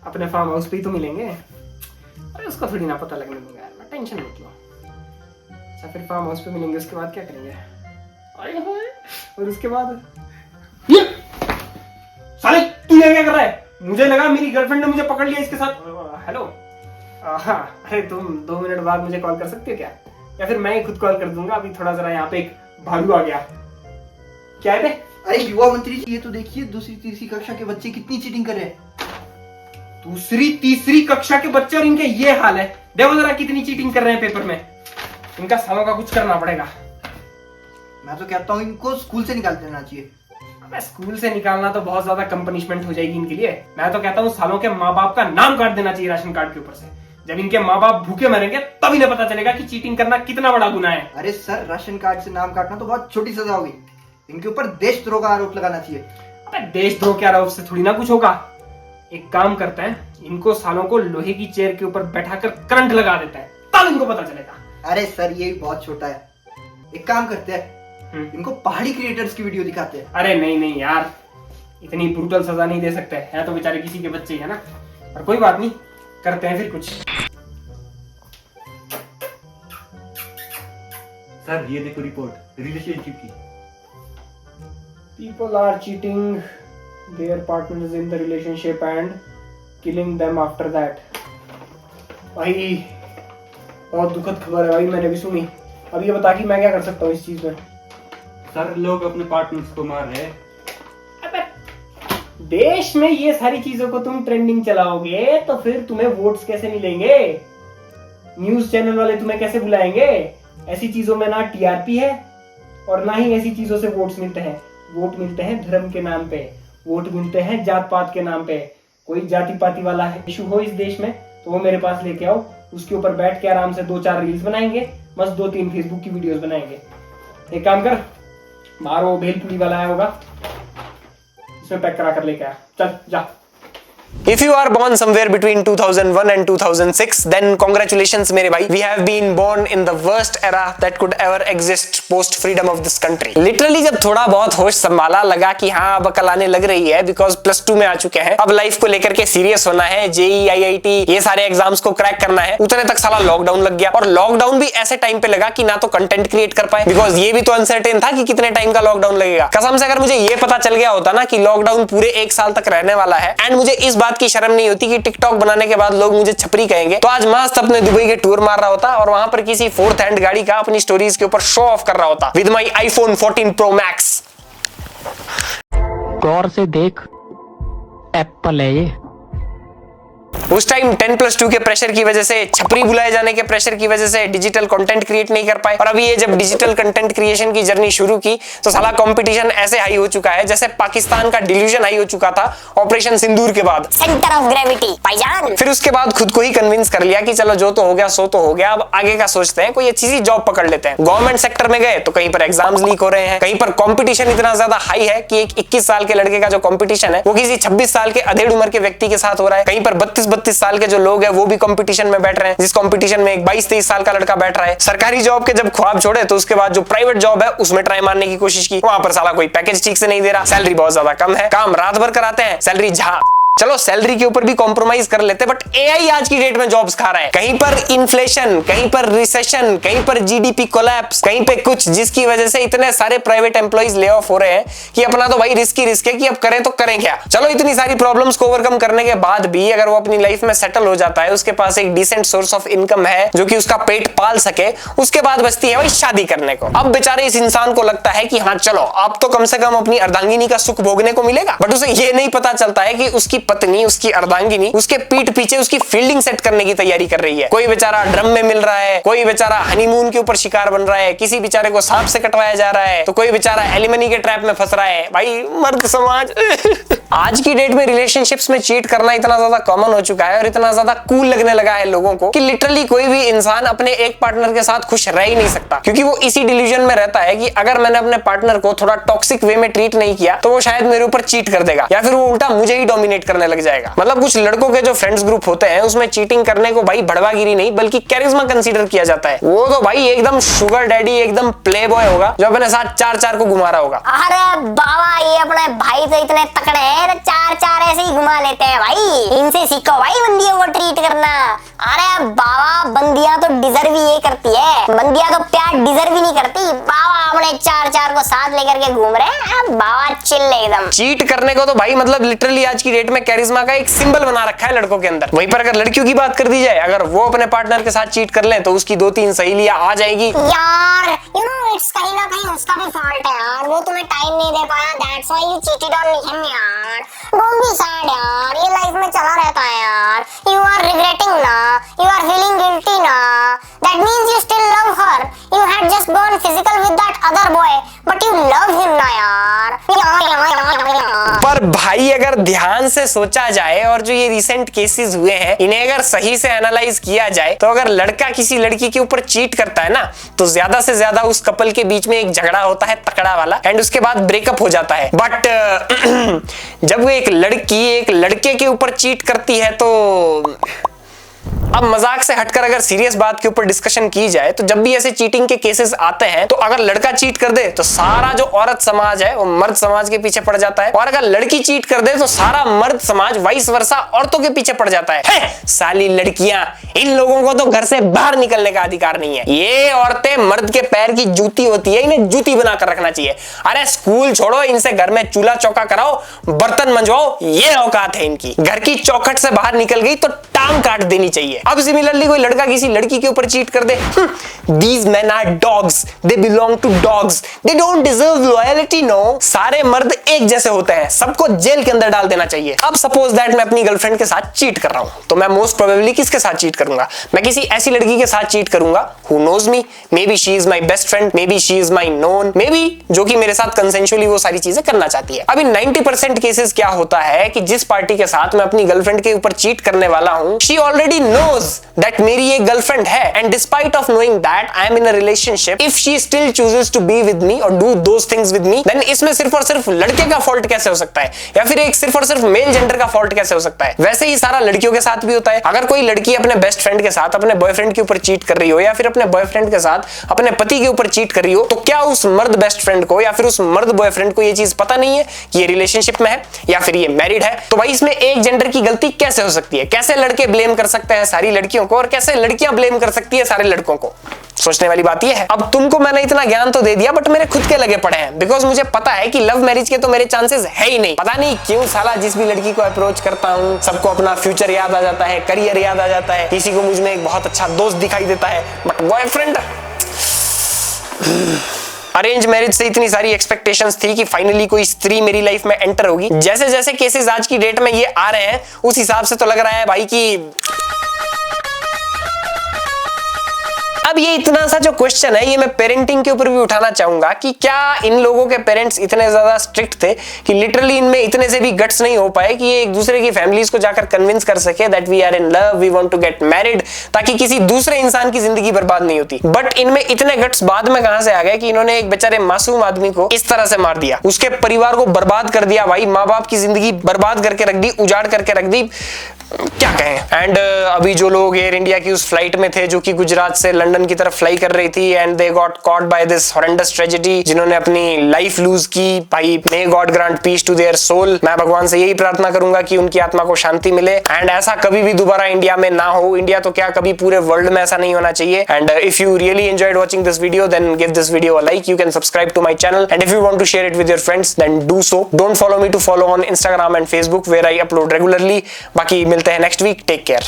अपने farm house पे ही तो मिलेंगे। अरे उसको थोड़ी ना पता लगने दूंगा यार, मैं टेंशन मत लो। अच्छा फिर फार्म हाउस पे मिलेंगे, उसके बाद क्या करेंगे? और उसके बाद ये साले तू ये क्या कर रहा है? मुझे लगा मेरी गर्लफ्रेंड ने मुझे पकड़ लिया इसके साथ। हेलो हाँ, अरे तुम 2 मिनट बाद मुझे कॉल कर सकते हो क्या? या फिर मैं ही खुद कॉल कर दूंगा। अभी थोड़ा जरा यहाँ पे एक भालू आ गया। क्या है? अरे युवा मंत्री जी, ये तो देखिए दूसरी तीसरी कक्षा के बच्चे कितनी चीटिंग कर रहे हैं। दूसरी तीसरी कक्षा के बच्चे और इनके ये हाल है। देखो जरा कितनी चीटिंग कर रहे हैं पेपर में। इनका सालों का कुछ करना पड़ेगा। मैं तो कहता हूँ इनको स्कूल से निकाल देना चाहिए। अबे स्कूल से निकालना तो बहुत ज्यादा कम पनिशमेंट हो जाएगी इनके लिए। मैं तो कहता हूँ सालों के माँ बाप का नाम काट देना चाहिए राशन कार्ड के ऊपर से। जब इनके माँ बाप भूखे मरेंगे तब इन्हें पता चलेगा कि चीटिंग करना कितना बड़ा गुनाह है। अरे सर, राशन कार्ड से नाम काटना तो बहुत छोटी सजा होगी। इनके ऊपर देशद्रोह का आरोप लगाना चाहिए। अबे देशद्रोह के आरोप से थोड़ी ना कुछ होगा। एक काम करते हैं, इनको सालों को लोहे की चेयर के ऊपर बैठाकर करंट लगा देता है, तब इनको पता चलेगा। अरे सर, ये भी बहुत छोटा है। एक काम करते हैं, इनको पहाड़ी क्रिएटर्स की वीडियो दिखाते हैं। अरे नहीं नहीं यार, इतनी ब्रूटल सजा नहीं दे सकते हैं तो बेचारे किसी के बच्चे ही है ना। और कोई बात नहीं, करते हैं फिर कुछ। सर ये देखो रिपोर्ट रिलेशनशिप की। People are cheating their partners in the relationship and killing them after that. भाई बहुत दुखद खबर है भाई, मैंने भी सुनी। अब ये बता कि मैं क्या कर सकता हूँ इस चीज में? सर लोग अपने पार्टनर्स को मार रहे हैं। अबे देश में ये सारी चीजों को तुम ट्रेंडिंग चलाओगे तो फिर तुम्हें वोट्स कैसे मिलेंगे? न्यूज चैनल वाले तुम्हें कैसे बुलाएंगे? ऐसी चीजों में ना टीआरपी है और ना ही ऐसी चीजों से वोट्स मिलते हैं। वोट मिलते हैं धर्म के नाम पे, वोट मिलते हैं जात पात के नाम पे। कोई जाति पाति वाला इशू हो इस देश में तो वो मेरे पास लेके आओ, उसके ऊपर बैठ के आराम से 2-4 रील्स बनाएंगे, बस 2-3 फेसबुक की वीडियोस बनाएंगे। एक काम कर, मारो भेलपुरी वाला आया होगा, इसमें पैक करा कर लेके आ, चल जा। If you are born somewhere between 2001 and 2006, then congratulations मेरे भाई, we have been born in the worst era that could ever exist post freedom of this country. Literally जब थोड़ा बहुत होश संभाला, लगा कि हाँ अब अकल आने लग रही है, because +2 में आ चुके हैं, अब लाइफ को लेकर के सीरियस होना है, जेई IIT ये सारे एग्जाम्स को क्रैक करना है, उतने तक साला लॉकडाउन लग गया। और लॉकडाउन भी ऐसे टाइम पे लगा कि ना तो कंटेंट क्रिएट कर पाए, बिकॉज ये भी तो अनसर्टेन था कि कितने टाइम का लॉकडाउन लगेगा। कसम से अगर मुझे ये पता चल गया होता ना कि लॉकडाउन पूरे 1 साल तक रहने वाला है, एंड मुझे इस बात की शर्म नहीं होती कि टिकटॉक बनाने के बाद लोग मुझे छपरी कहेंगे, तो आज मस्त अपने दुबई के टूर मार रहा होता और वहां पर किसी 4th हैंड गाड़ी का अपनी स्टोरीज के ऊपर शो ऑफ कर रहा होता with my iPhone 14 Pro Max। गौर से देख, एप्पल है ये। उस टाइम 10+2 के प्रेशर की वजह से, छपरी बुलाए जाने के प्रेशर की वजह से डिजिटल कंटेंट क्रिएट नहीं कर पाए। और अभी ये जब डिजिटल कंटेंट क्रिएशन की जर्नी शुरू की तो साला कंपटीशन ऐसे हाई हो चुका है जैसे पाकिस्तान का डिल्यूजन हाई हो चुका था ऑपरेशन सिंदूर के बाद, सेंटर ऑफ ग्रेविटी भाईजान। फिर उसके बाद खुद को ही कन्विंस कर लिया कि चलो जो तो हो गया सो तो हो गया, अब आगे का सोचते हैं, कोई अच्छी सी जॉब पकड़ लेते हैं। गवर्नमेंट सेक्टर में गए तो कहीं पर एग्जाम्स लीक हो रहे हैं, कहीं पर कंपटीशन इतना ज्यादा हाई है कि एक 21 साल के लड़के का जो कंपटीशन है वो किसी 26 साल के अधेड़ उम्र के व्यक्ति के साथ हो रहा है। कहीं पर 32 साल के जो लोग है वो भी कंपटीशन में बैठ रहे हैं, जिस कंपटीशन में एक 22-23 साल का लड़का बैठ रहा है। सरकारी जॉब के जब ख्वाब छोड़े तो उसके बाद जो प्राइवेट जॉब है उसमें ट्राई मारने की कोशिश की, वहां पर साला कोई पैकेज ठीक से नहीं दे रहा, सैलरी बहुत ज्यादा कम है, काम रात भर कराते हैं, सैलरी झा। चलो सैलरी के ऊपर भी कॉम्प्रोमाइज कर लेते, बट एआई आज की डेट में जॉब्स खा रहा है। कहीं पर इन्फ्लेशन, कहीं पर रिसेशन, कहीं पर जीडीपी कोलैप्स, कहीं पे कुछ, जिसकी वजह से इतने सारे प्राइवेट एम्प्लॉइज ले ऑफ हो रहे हैं कि अपना तो भाई रिस्क है कि अब करें तो करें क्या। चलो इतनी सारी प्रॉब्लम्स को ओवरकम करने के बाद भी अगर वो अपनी लाइफ में सेटल हो जाता है, उसके पास एक डिसेंट सोर्स ऑफ इनकम है जो कि उसका पेट पाल सके, उसके बाद बचती है भाई शादी करने को। अब बेचारे इस इंसान को लगता है कि हाँ चलो अब तो कम से कम अपनी अर्धांगिनी का सुख भोगने को मिलेगा, बट उसे ये नहीं पता चलता है कि उसकी पत्नी, उसकी अर्धांगिनी उसके पीठ पीछे उसकी फील्डिंग सेट करने की तैयारी कर रही है। कोई बेचारा ड्रम में मिल रहा है, कोई बेचारा हनीमून के ऊपर शिकार बन रहा है, किसी बेचारे को सांप से कटवाया जा रहा है, तो कोई बेचारा एलिमनी के ट्रैप में फंस रहा है। भाई मर्द समाज आज की डेट में रिलेशनशिप्स में चीट करना इतना ज्यादा कॉमन हो चुका है और इतना ज्यादा कूल लगने लगा है लोगों को कि लिटरली कोई भी इंसान अपने एक पार्टनर के साथ खुश रह ही नहीं सकता, क्योंकि वो इसी डिल्यूजन में रहता है कि अगर मैंने अपने पार्टनर को थोड़ा टॉक्सिक वे में ट्रीट नहीं किया तो वो शायद मेरे ऊपर चीट कर देगा या फिर वो उल्टा मुझे ही डोमिनेट कर करने लग जाएगा। मतलब कुछ लड़कों के जो फ्रेंड्स ग्रुप होते हैं उसमें चीटिंग करने को भाई भड़वागिरी नहीं बल्कि कैरिज्मा कंसीडर किया जाता है। वो तो भाई एकदम शुगर डैडी, एकदम प्ले बॉय होगा जो अपने साथ 4-4 को घुमा रहा होगा। अरे बाबा, ये अपने भाई तो इतने तकड़े हैं, 4-4 ऐसे ही घुमा लेते हैं भाई। इनसे सीखो भाई बंदियों को ट्रीट करना। अरे बाबा, बंदियां तो डिजर्व ही ये करती है, बंदियां तो प्यार डिजर्व ही नहीं करती। बाबा अपने 4-4 को साथ लेकर के घूम रहे हैं, बाबा चिल एकदम। चीट करने को तो भाई मतलब लिटरली आज की डेट में कैरिज्मा का एक सिंबल बना रखा है लड़कों के अंदर। वहीं पर अगर लड़कियों की बात कर दी जाए, अगर वो अपने पार्टनर के साथ चीट कर लें तो उसकी 2-3 सहेलियां आ जाएगी। यार इट्स कहीं ना कहीं उसका भी फॉल्ट है यार, वो तुम्हें टाइम नहीं दे पाया, that's why you cheated on him यार। डोंट बी सैड यार, ये लाइफ में चला रहता है यार। यू आर रिग्रेटिंग ना, यू आर फीलिंग गिल्टी ना, that means you still love her. You had just gone physical with that other boy but you love him ना यार। पर भाई अगर ध्यान से सोचा जाए और जो ये रिसेंट केसेस हुए हैं इन्हें अगर सही से एनालाइज किया जाए तो अगर लड़का किसी लड़की के ऊपर चीट करता है ना तो ज्यादा से ज्यादा उस कपल के बीच में एक झगड़ा होता है तकड़ा वाला, एंड उसके बाद ब्रेकअप हो जाता है। बट जब वो एक लड़की एक लड़के के ऊपर चीट करती है तो अब मजाक से हटकर अगर सीरियस बात के ऊपर डिस्कशन की जाए तो जब भी ऐसे चीटिंग के केसेस आते हैं तो अगर लड़का चीट कर दे तो सारा जो औरत समाज है वो मर्द समाज के पीछे पड़ जाता है, और अगर लड़की चीट कर दे तो सारा मर्द समाज वाइस वर्सा औरतों के पीछे पड़ जाता है। साली लड़कियां, इन लोगों को तो घर से बाहर निकलने का अधिकार नहीं है। ये औरतें मर्द के पैर की जूती होती है, इन्हें जूती बनाकर रखना चाहिए। अरे स्कूल छोड़ो, इनसे घर में चूल्हा चौका कराओ, बर्तन मंजवाओ, ये औकात है इनकी। घर की चौखट से बाहर निकल गई तो टांग काट देनी चाहिए। अब सिमिलरली कोई लड़का किसी लड़की के ऊपर चीट कर दे, these men are dogs, they belong to dogs, they don't deserve loyalty, no। सारे मर्द एक जैसे होते हैं, सबको जेल के अंदर डाल देना चाहिए। अब सपोज दैट मैं अपनी गर्लफ्रेंड के साथ चीट कर रहा हूं तो मैं मोस्ट प्रोबेबली किसके साथ चीट करूंगा? मैं किसी ऐसी लड़की के साथ चीट करूंगा who knows me, maybe she is my best friend, maybe she is my known, maybe जो कि मेरे साथ कंसेंशुअली वो सारी चीजें करना चाहती है। अभी 90% केसेस क्या होता है कि जिस पार्टी के साथ मैं अपनी गर्लफ्रेंड के ऊपर चीट करने वाला हूं she already knows that मेरी एक गर्लफ्रेंड है, and despite of knowing that I am in a relationship, if she still chooses to be with me or do those things with me, then इसमें सिर्फ और सिर्फ लड़के का फॉल्ट कैसे हो सकता है, या फिर एक सिर्फ और सिर्फ मेल जेंडर का फॉल्ट कैसे हो सकता है? वैसे ही सारा लड़कियों के साथ भी होता है। अगर कोई लड़की अपने बेस्ट फ्रेंड के साथ अपने बॉयफ्रेंड के ऊपर चीट कर रही हो या फिर अपने बॉयफ्रेंड के साथ अपने पति के ऊपर चीट कर रही हो तो क्या उस मर्द बेस्ट फ्रेंड को या फिर उस मर्द बॉयफ्रेंड को ये चीज पता नहीं है कि ये रिलेशनशिप में है या फिर ये मैरिड है? तो भाई इसमें एक जेंडर की गलती कैसे हो सकती है? कैसे लड़के ब्लेम कर सकते हैं सारी लड़कियों को और कैसे लड़कियां ब्लेम कर सकती है सारे लड़कों को? सोचने वाली बात यह है। अब तुमको मैंने इतना ज्ञान तो दे दिया बट मेरे खुद के लगे पड़े हैं, बिकॉज मुझे पता है कि लव मैरिज के तो मेरे चांसेस है ही नहीं। पता नहीं क्यों साला जिस भी लड़की को अप्रोच करता हूँ सबको अपना फ्यूचर याद आ जाता है, करियर याद आ जाता है, किसी को मुझ में एक बहुत अच्छा दोस्त दिखाई देता है, बट बॉयफ्रेंड। अरेंज मैरिज से इतनी सारी एक्सपेक्टेशंस थी कि फाइनली कोई स्त्री मेरी लाइफ में एंटर होगी। जैसे जैसे केसेस आज की डेट में ये आ रहे हैं उस हिसाब से तो लग रहा है भाई कि अब ये इतना सा जो क्वेश्चन है ये मैं पेरेंटिंग के ऊपर भी उठाना चाहूंगा कि क्या इन लोगों के पेरेंट्स इतने ज्यादा स्ट्रिक्ट थे कि लिटरली इनमें इतने से भी गट्स नहीं हो पाए कि ये एक दूसरे की फैमिलीज को जाकर कन्विंस कर सके that we are in love, we want to get married, ताकि किसी दूसरे इंसान की जिंदगी बर्बाद नहीं होती। बट इनमें इतने गट्स बाद में कहां से आ गए कि इन्होंने एक बेचारे मासूम आदमी को इस तरह से मार दिया, उसके परिवार को बर्बाद कर दिया भाई, माँ बाप की जिंदगी बर्बाद करके रख दी, उजाड़ करके रख दी, क्या कहें। एंड अभी जो लोग एयर इंडिया की उस फ्लाइट में थे जो कि गुजरात से लंदन की तरफ फ्लाई कर रही थी and they got caught by this horrendous tragedy, जिन्होंने अपनी लाइफ लूज की, भाई may God grant peace to their soul. मैं भगवान से यही प्रार्थना करूंगा कि उनकी आत्मा को शांति मिले एंड ऐसा कभी भी दोबारा इंडिया में ना हो। इंडिया तो क्या कभी पूरे वर्ल्ड में ऐसा नहीं होना चाहिए। And if you really enjoyed watching this video then give this video a like, you can subscribe to my channel and if you want to share it with your friends then do so. Don't follow me to follow on Instagram and Facebook where I upload regularly. बाकी मिलते हैं next week. Take care.